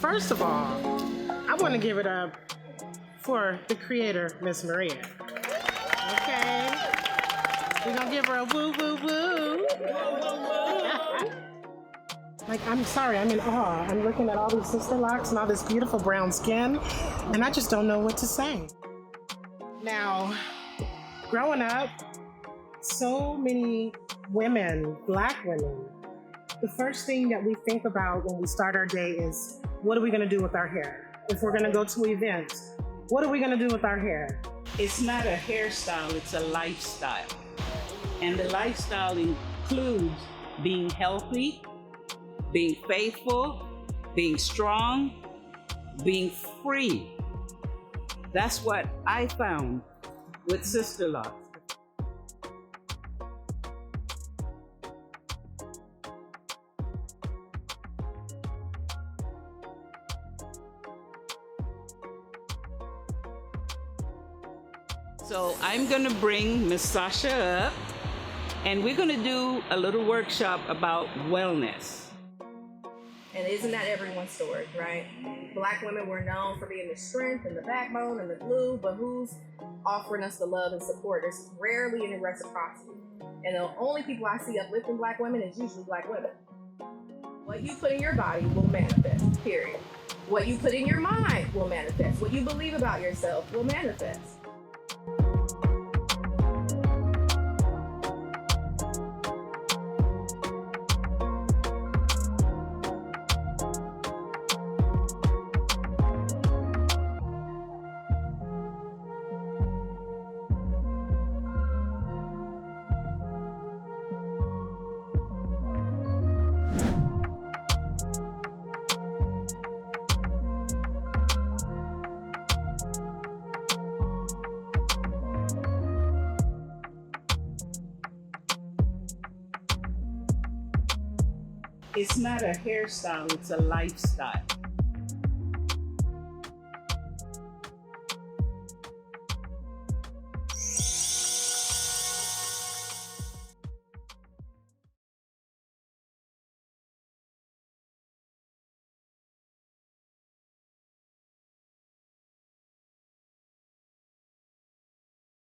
First of all, I want to give it up for the creator, Miss Maria. Okay? We're going to give her a woo, woo, woo. Like, I'm sorry, I'm in awe. I'm looking at all these Sister Locs and all this beautiful brown skin, and I just don't know what to say. Now, growing up, so many women, Black women, the first thing that we think about when we start our day is, what are we gonna do with our hair? If we're gonna go to events, what are we gonna do with our hair? It's not a hairstyle, it's a lifestyle. And the lifestyle includes being healthy, being faithful, being strong, being free. That's what I found with Sister Locs. So I'm gonna bring Miss Sasha up, and we're gonna do a little workshop about wellness. And isn't that everyone's story, right? Black women were known for being the strength and the backbone and the glue, but who's offering us the love and support? There's rarely any reciprocity. And the only people I see uplifting Black women is usually Black women. What you put in your body will manifest, period. What you put in your mind will manifest. What you believe about yourself will manifest. It's not a hairstyle, it's a lifestyle.